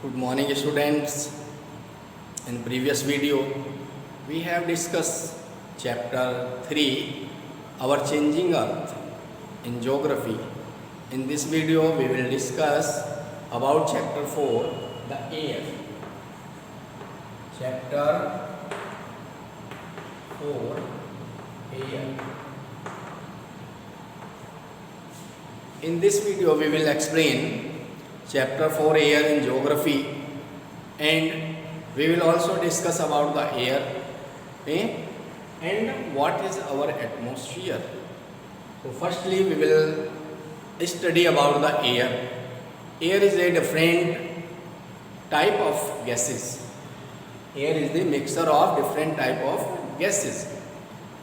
Good morning, students. In previous video, we have discussed chapter 3, Our Changing Earth in Geography. In this video, we will discuss about chapter 4, the air. Chapter 4, air. In this video, we will explain chapter 4 air in geography, and we will also discuss about the air and what is our atmosphere. So firstly we will study about the air. Air is a different type of gases. Air is the mixture of different type of gases.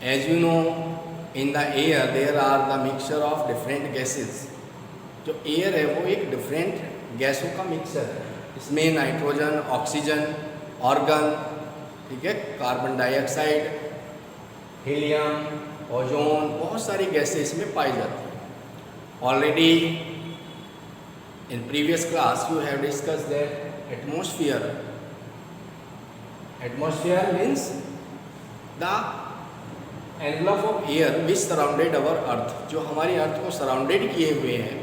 As you know, in the air there are the mixture of different gases. जो air है वो एक different गैसों का mixture है. इसमें nitrogen, oxygen, organ, ठीक है, कार्बन डाइऑक्साइड, हीलियम, ओजोन, बहुत सारी गैसें इसमें पाई जाती हैं. Already in previous class you have discuss that atmosphere. Atmosphere means the envelope of air which surrounded our earth. जो हमारी अर्थ को सराउंडेड किए हुए हैं,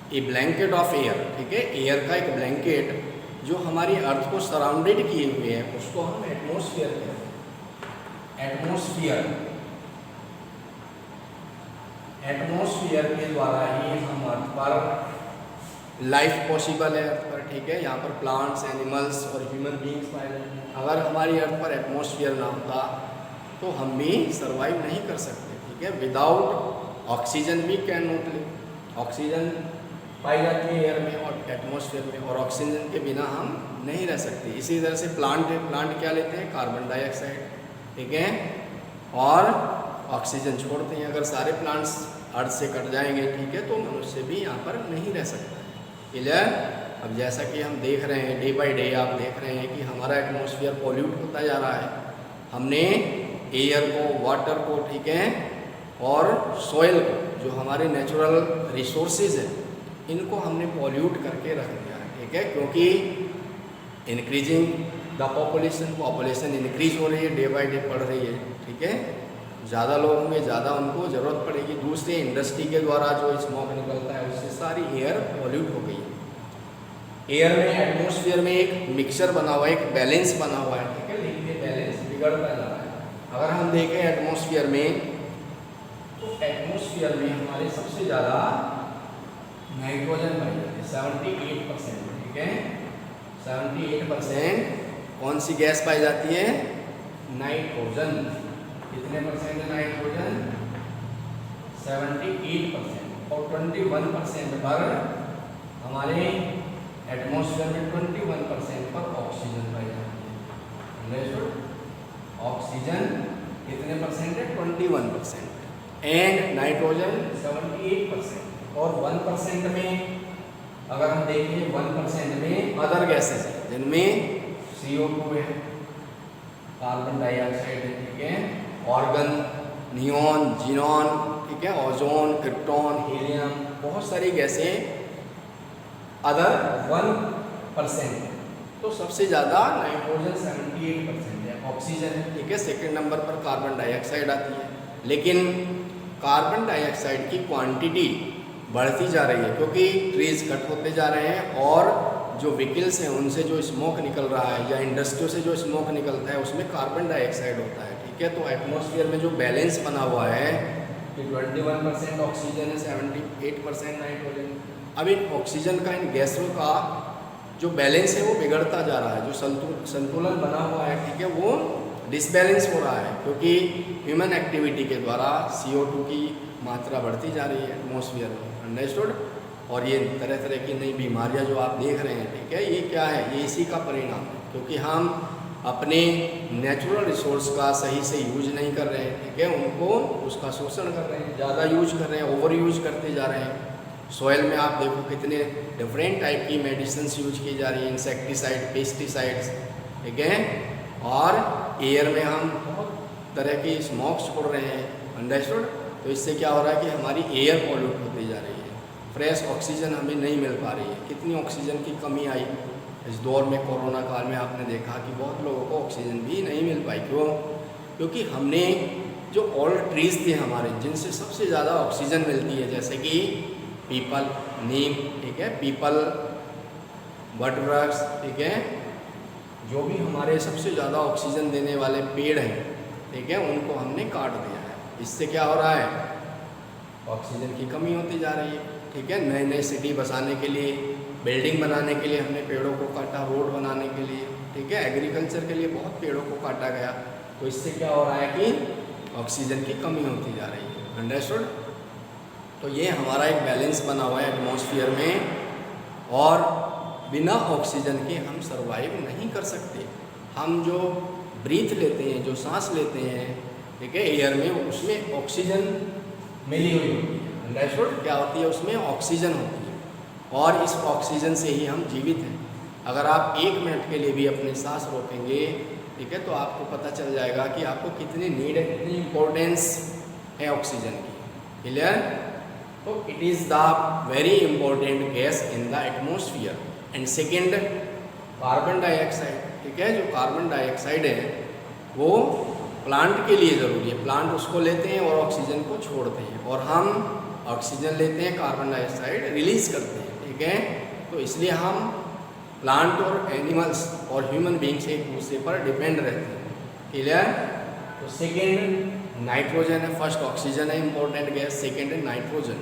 ए ब्लैंकेट ऑफ एयर, ठीक है, एयर का एक ब्लैंकेट जो हमारी अर्थ को सराउंडेड किए हुए हैं, उसको हम एटमॉस्फेयर कहते हैं. एटमॉस्फेयर, एटमॉस्फेयर के द्वारा ही हम अर्थ पर लाइफ पॉसिबल है अर्थ पर, ठीक है. यहाँ पर प्लांट्स, एनिमल्स और ह्यूमन बींग्स पाए जाते हैं. अगर हमारी अर्थ पर एटमॉस्फेयर ना होता तो हम भी सर्वाइव नहीं कर सकते, ठीक है. Without oxygen we can not live. Oxygen पाई जाती है एयर में और एटमॉस्फेयर में, और ऑक्सीजन के बिना हम नहीं रह सकते. इसी तरह से प्लांट क्या लेते हैं? कार्बन डाइऑक्साइड, ठीक है, और ऑक्सीजन छोड़ते हैं. अगर सारे प्लांट्स अर्थ से कट जाएंगे, ठीक है, तो मनुष्य भी यहाँ पर नहीं रह सकता. क्लियर? अब जैसा कि हम देख रहे हैं, डे बाय डे आप देख रहे हैं कि हमारा एटमॉस्फेयर पॉल्यूट होता जा रहा है. हमने एयर को, वाटर को, ठीक है, और सॉइल को, जो हमारे नेचुरल रिसोर्सेज हैं, इनको हमने पॉल्यूट करके रख दिया है, ठीक है. क्योंकि इंक्रीजिंग द पॉपुलेशन इंक्रीज हो रही है, डे बाय डे बढ़ रही है, ठीक है. ज़्यादा लोग होंगे, ज़्यादा उनको ज़रूरत पड़ेगी. दूसरे इंडस्ट्री के द्वारा जो स्मोक निकलता है उससे सारी एयर पॉल्यूट हो गई है. एयर में, एटमॉस्फेयर में एक मिक्सचर बना हुआ है, एक बैलेंस बना हुआ है, ठीक है, लेकिन ये बैलेंस बिगड़ता जा रहा है. अगर हम देखें एटमॉस्फेयर में, तो एटमॉस्फेयर में हमारे सबसे ज़्यादा नाइट्रोजन पाई जाती है, 78%, ठीक है. 78% कौन सी गैस पाई जाती है? नाइट्रोजन. कितने परसेंट है नाइट्रोजन? 78%. और 21% पर हमारे एटमॉस्फेयर में 21% पर ऑक्सीजन पाई जाती है. ऑक्सीजन कितने परसेंट है? 21%. And nitrogen 78%. और 1% में अगर हम देखें, 1% में अदर गैसेस हैं, जिनमें CO2 है, कार्बन डाइऑक्साइड है, ठीक है, ऑर्गन, नियॉन, जीनॉन, ठीक है, ओजोन, क्रिप्टॉन, हीलियम, बहुत सारी गैसें अदर 1%. तो सबसे ज़्यादा नाइट्रोजन 78% है. ऑक्सीजन, ठीक है, सेकेंड नंबर पर कार्बन डाइऑक्साइड आती है. लेकिन कार्बन डाइऑक्साइड की क्वांटिटी बढ़ती जा रही है, क्योंकि ट्रीज कट होते जा रहे हैं, और जो व्हीकल्स हैं उनसे जो स्मोक निकल रहा है, या इंडस्ट्रियों से जो स्मोक निकलता है, उसमें कार्बन डाइऑक्साइड होता है, ठीक है. तो एटमॉस्फेयर में जो बैलेंस बना हुआ है कि 21% ऑक्सीजन है, 78% नाइट्रोजन. अब इन ऑक्सीजन का, इन गैसों का जो बैलेंस है वो बिगड़ता जा रहा है. जो संतुलन बना हुआ है, ठीक है, वो डिसबैलेंस हो रहा है, क्योंकि ह्यूमन एक्टिविटी के द्वारा CO2 की मात्रा बढ़ती जा रही है एटमॉस्फेयर में. अंडरस्टूड? और ये तरह तरह की नई बीमारियां जो आप देख रहे हैं, ठीक है, ये क्या है? ये इसी का परिणाम है, क्योंकि हम अपने नेचुरल रिसोर्स का सही से यूज नहीं कर रहे हैं, ठीक है, उनको, उसका शोषण कर रहे हैं, ज़्यादा यूज कर रहे हैं, ओवर यूज करते जा रहे हैं. सॉइल में आप देखो कितने डिफरेंट टाइप की मेडिसिन्स यूज की जा रही है, इंसेक्टिसाइड, पेस्टिसाइड्स, ठीक है. और एयर में हम बहुत तरह की स्मोक छोड़ रहे हैं. अंडरस्टूड? तो इससे क्या हो रहा है कि हमारी एयर पॉल्यूट होती जा रही है, फ्रेश ऑक्सीजन हमें नहीं मिल पा रही है. कितनी ऑक्सीजन की कमी आई इस दौर में कोरोना काल में आपने देखा कि बहुत लोगों को ऑक्सीजन भी नहीं मिल पाई। क्यों? क्योंकि हमने जो ओल्ड ट्रीज थे हमारे, जिनसे सबसे ज़्यादा ऑक्सीजन मिलती है, जैसे कि पीपल, नीम, ठीक है, पीपल, बटवृक्ष, ठीक है, जो भी हमारे सबसे ज़्यादा ऑक्सीजन देने वाले पेड़ हैं, ठीक है, उनको हमने काट दिया है। इससे क्या हो रहा है? ऑक्सीजन की कमी होती जा रही है, ठीक है। नए नए सिटी बसाने के लिए, बिल्डिंग बनाने के लिए हमने पेड़ों को काटा, रोड बनाने के लिए, ठीक है, एग्रीकल्चर के लिए बहुत पेड़ों को काटा गया। तो इससे क्या हो रहा है कि ऑक्सीजन की कमी होती जा रही है। अंडरस्टूड? तो ये हमारा एक बैलेंस बना हुआ है एटमॉस्फेयर में, और बिना ऑक्सीजन के हम सर्वाइव नहीं कर सकते। हम जो ब्रीथ लेते हैं, जो सांस लेते हैं, ठीक है, एयर में, उसमें ऑक्सीजन मिली हुई होती है। अंडरस्टूड? क्या होती है? उसमें ऑक्सीजन होती है, और इस ऑक्सीजन से ही हम जीवित हैं। अगर आप 1 मिनट के लिए भी अपने सांस रोकेंगे, ठीक है, तो आपको पता चल जाएगा कि आपको कितनी नीड है, कितनी इम्पोर्टेंस है ऑक्सीजन की। क्लियर? तो it is the very important gas in the atmosphere. And second, carbon dioxide, ठीक है, जो कार्बन डाइऑक्साइड है वो प्लांट के लिए ज़रूरी है। प्लांट उसको लेते हैं और ऑक्सीजन को छोड़ते हैं, और हम ऑक्सीजन लेते हैं, कार्बन डाइऑक्साइड रिलीज करते हैं, ठीक है। तो इसलिए हम प्लांट और एनिमल्स और ह्यूमन बींग्स एक दूसरे पर डिपेंड रहते हैं। क्लियर? तो सेकेंड नाइट्रोजन है, फर्स्ट ऑक्सीजन है इम्पोर्टेंट गैस, सेकेंड है नाइट्रोजन।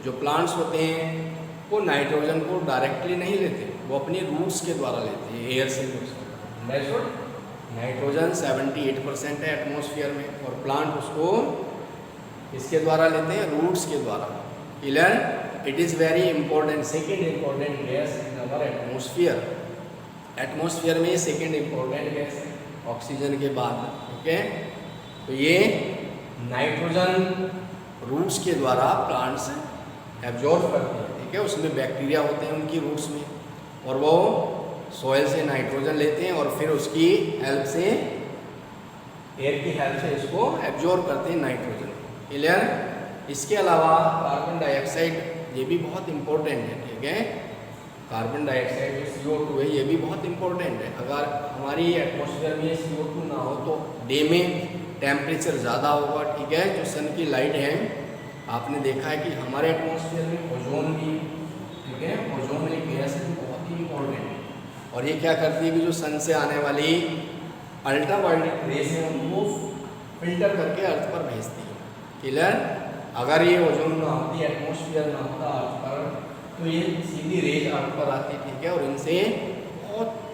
जो प्लांट्स होते हैं वो नाइट्रोजन को डायरेक्टली नहीं लेते, वो अपनी रूट्स के द्वारा लेते हैं, एयर से यूज करते हैं। नाइट्रोजन 78% है एटमॉस्फेयर में, और प्लांट उसको इसके द्वारा लेते हैं, रूट्स के द्वारा। Clear? It is very important, second important gas in our atmosphere. Atmosphere में सेकेंड इंपॉर्टेंट गैस है ऑक्सीजन के बाद, ठीक है। तो ये नाइट्रोजन रूट्स के द्वारा प्लांट्स एब्जॉर्ब करते हैं, ठीक है। उसमें बैक्टीरिया होते हैं उनकी रूट्स में, और वो सॉइल से नाइट्रोजन लेते हैं और फिर उसकी हेल्प से, एयर की हेल्प से इसको एब्जॉर्ब करते हैं नाइट्रोजन। क्लियर? इसके अलावा कार्बन डाइऑक्साइड ये भी बहुत इम्पोर्टेंट है, ठीक है। कार्बन डाइऑक्साइड जो CO2 है ये भी बहुत इम्पोर्टेंट है। अगर हमारी एटमॉस्फेयर में CO2 ना हो तो डे में टेम्परेचर ज़्यादा होगा, ठीक है। जो सन की लाइट है, आपने देखा है कि हमारे एटमॉस्फेयर में ओजोन भी, ठीक है, ओजोन एक गैस है बहुत ही इम्पोर्टेंट है, और ये क्या करती है कि जो सन से आने वाली अल्ट्रावायलेट रेज है उनको फिल्टर करके अर्थ पर भेजती है। क्लियर? अगर ये ओजोन ना होती, एटमॉस्फेयर ना होता अर्थ पर, तो ये सीधी रेज अर्थ पर आती, ठीक है, और इनसे बहुत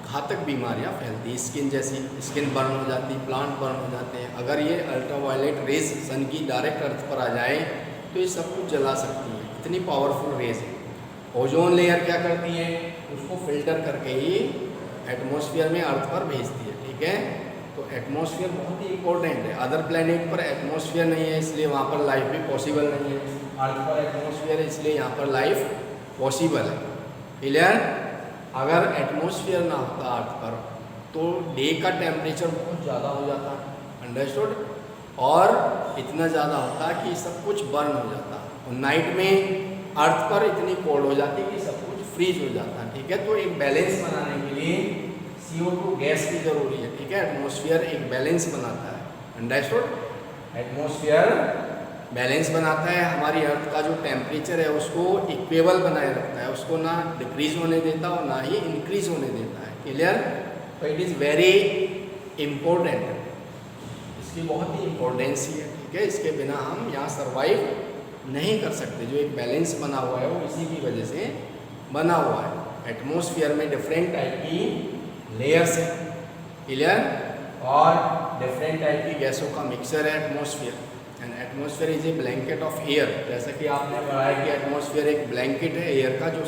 घातक बीमारियां फैलती, स्किन जैसी, स्किन बर्न हो जाती, प्लांट बर्न हो जाते हैं। अगर ये अल्ट्रावायलेट रेज सन की डायरेक्ट अर्थ पर आ जाए तो ये सब कुछ जला सकती है, इतनी पावरफुल रेज है। ओजोन लेयर क्या करती है? उसको फिल्टर करके ही एटमॉस्फेयर में अर्थ पर भेजती है, ठीक है। तो एटमॉस्फेयर बहुत ही इंपॉर्टेंट है। अदर प्लैनेट पर एटमॉस्फेयर नहीं है, इसलिए वहाँ पर लाइफ भी पॉसिबल नहीं है। अर्थ पर एटमॉस्फेयर है, इसलिए यहाँ पर लाइफ पॉसिबल है। क्लियर? अगर एटमॉस्फेयर ना होता अर्थ पर तो डे का टेम्परेचर बहुत ज़्यादा हो जाता, अंडरस्टूड, और इतना ज़्यादा होता कि सब कुछ बर्न हो जाता, और नाइट में अर्थ पर इतनी कोल्ड हो जाती कि सब कुछ फ्रीज हो जाता, ठीक है। तो एक बैलेंस बनाने के लिए CO2 गैस की ज़रूरी है, ठीक है। एटमॉस्फेयर एक बैलेंस बनाता है, अंडरस्टूड। एटमॉस्फेयर बैलेंस बनाता है, हमारी अर्थ का जो टेम्परेचर है उसको इक्वेबल बनाए रखता है, उसको ना डिक्रीज होने देता और ना ही इंक्रीज होने देता है। क्लियर? तो इट इज़ वेरी इम्पोर्टेंट, इसकी बहुत ही इम्पोर्टेंस है, ठीक है। इसके बिना हम यहाँ सर्वाइव नहीं कर सकते। जो एक बैलेंस बना हुआ है वो इसी की वजह से बना हुआ है। एटमॉस्फेयर में डिफरेंट टाइप की लेयर्स है, क्लियर, और डिफरेंट टाइप की गैसों का मिक्सचर है atmosphere. And atmosphere is a blanket of air, जैसा कि आपने पढ़ा है कि एटमॉस्फेयर एक ब्लैंकेट है एयर का जो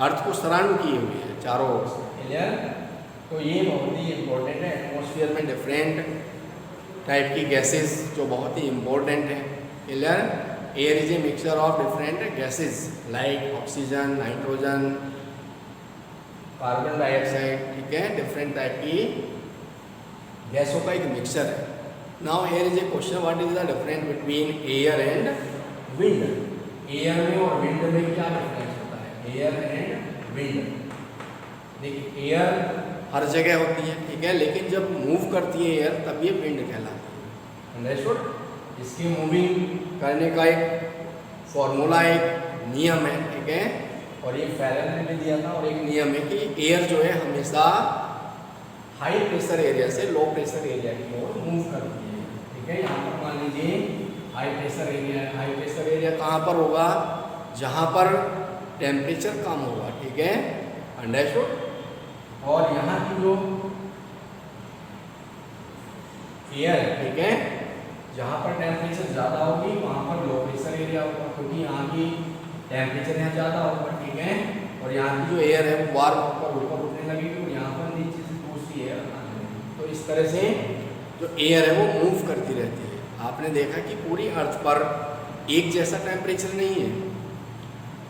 अर्थ को सराउंड किए हुए है चारों ओर से। क्लियर? तो ये बहुत ही इम्पोर्टेंट है। एटमॉस्फेयर में डिफरेंट टाइप की गैसेस जो बहुत ही इम्पोर्टेंट है। Clear? Air is a mixture of different gases like oxygen, nitrogen, carbon dioxide, ठीक है, डिफरेंट टाइप की गैसों का एक मिक्सचर है। Now here is a question, what is the difference between air and wind? Air में और विंड में क्या डिफरेंस होता है? एयर एंड विंड, देखिए एयर हर जगह होती है, ठीक है, लेकिन जब मूव करती है एयर तब ये विंड कहलाती है। अंडरस्टूड? इसके मूविंग करने का एक फॉर्मूला, एक नियम है, ठीक है, और ये फैराडे ने भी दिया था, और एक नियम है कि एयर जो है हमेशा हाई प्रेशर एरिया से लो प्रेशर एरिया की ओर मूव करती है, ठीक है। यहाँ पर मान लीजिए high pressure area, high pressure area कहाँ पर होगा? जहाँ पर टेम्परेचर कम होगा, ठीक है, अंडरस्टूड। और यहाँ की जो एयर, ठीक है, जहाँ पर टेम्परेचर ज़्यादा होगी वहाँ पर लो प्रेशर एरिया होगा, क्योंकि यहाँ की टेम्परेचर यहाँ ज़्यादा होगा, ठीक है, और यहाँ की जो एयर है वो वार्म होकर ऊपर उठने लगेगी और यहाँ पर नीचे से दूसरी एयर आने लगेगी। तो इस तरह से जो एयर है वो मूव करती रहती है। आपने देखा कि पूरी अर्थ पर एक जैसा टेम्परेचर नहीं है,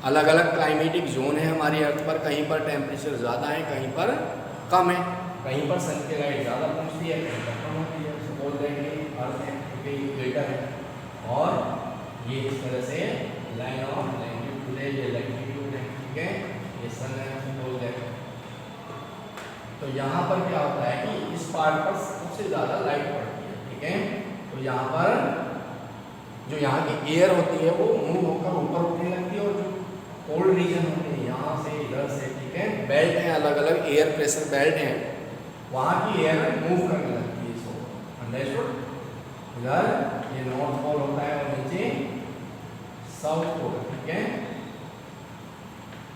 अलग अलग क्लाइमेटिक जोन है हमारी अर्थ पर। कहीं पर टेम्परेचर ज़्यादा है, कहीं पर कम है, कहीं पर सन की लाइट ज़्यादा पहुँचती है, कहीं पर कम होती है। उसको बोल देंगे अर्थ है, क्योंकि ये इक्वेटर है, और ये इस तरह से लाइन ऑफ लैटिट्यूड है, ये लैटिट्यूड है, ठीक है, ये सन है, उसको बोल देंगे। तो यहाँ पर क्या होता है कि इस पार्ट पर सबसे ज़्यादा लाइट पड़ती है, ठीक है। तो यहाँ पर जो यहाँ की एयर होती है वो मूव होकर ऊपर उठने लगती है, और जो कोल्ड रीजन होते हैं यहाँ से इधर से, ठीक है, बेल्ट हैं, अलग अलग एयर प्रेशर बेल्ट हैं, वहाँ की एयर मूव करने लगती है इसको। अंडरस्टूड? इधर ये नॉर्थ पोल होता है और नीचे साउथ पोल, ठीक है,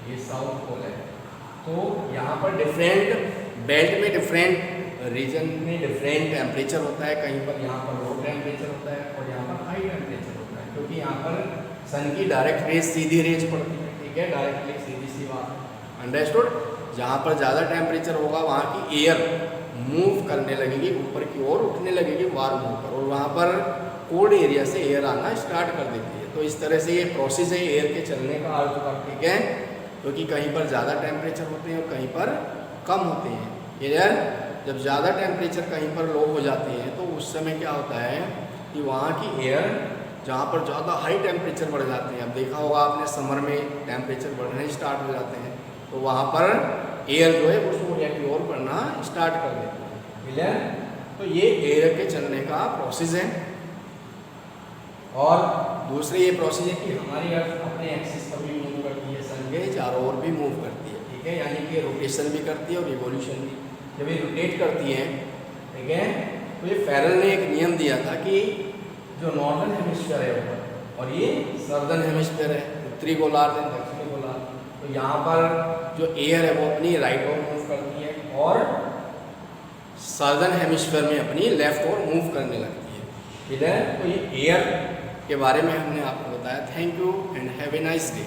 ये साउथ पोल है। तो यहाँ पर डिफरेंट बेल्ट में डिफरेंट रीजन में डिफरेंट टेम्परेचर होता है। कहीं पर यहाँ पर लो टेम्परेचर होता है और यहाँ पर हाई टेम्परेचर होता है, क्योंकि यहाँ पर सन की डायरेक्ट रेज, सीधी रेज पड़ती है, ठीक है, डायरेक्टली सीधी सी बात। अंडरस्टूड? जहाँ पर ज़्यादा टेम्परेचर होगा वहाँ की एयर मूव करने लगेगी, ऊपर की ओर उठने लगेगी वार्म होकर, और वहाँ पर कोल्ड एरिया से एयर आना स्टार्ट कर देती है। तो इस तरह से ये प्रोसेस है एयर के चलने का अर्थ पर, ठीक है, क्योंकि कहीं पर ज़्यादा टेम्परेचर होते हैं और कहीं पर कम होते हैं। एयर जब ज़्यादा टेम्परेचर कहीं पर लो हो जाते हैं तो उस समय क्या होता है कि वहाँ की एयर जहाँ पर ज़्यादा हाई टेम्परेचर बढ़ जाते हैं, अब देखा होगा आपने समर में टेम्परेचर बढ़ने स्टार्ट हो जाते हैं, तो वहाँ पर एयर जो है वो सूर्य की ओर बढ़ना स्टार्ट कर देती है। क्लियर? तो ये एयर के चलने का प्रोसेस है। और दूसरे ये प्रोसेस है कि हमारी अर्थ अपने एक्सिस पर भी मूव करती है, सन के चारों ओर भी मूव करती है, ठीक है, यानी कि रोटेशन भी करती है और रिवॉल्यूशन भी। जब ये रोटेट करती है, ठीक है, तो ये फैरल ने एक नियम दिया था कि जो नॉर्दर्न हेमिस्फीयर है ऊपर और ये सदर्न हेमिस्फीयर है, उत्तरी गोलार्ध है, दक्षिणी गोलार्ध, तो यहाँ पर जो एयर है वो अपनी राइट ओर मूव करती है और सदर्न हेमिस्फीयर में अपनी लेफ्ट ओर मूव करने लगती है। ठीक है, तो ये एयर के बारे में हमने आपको बताया। Thank you and have a nice day.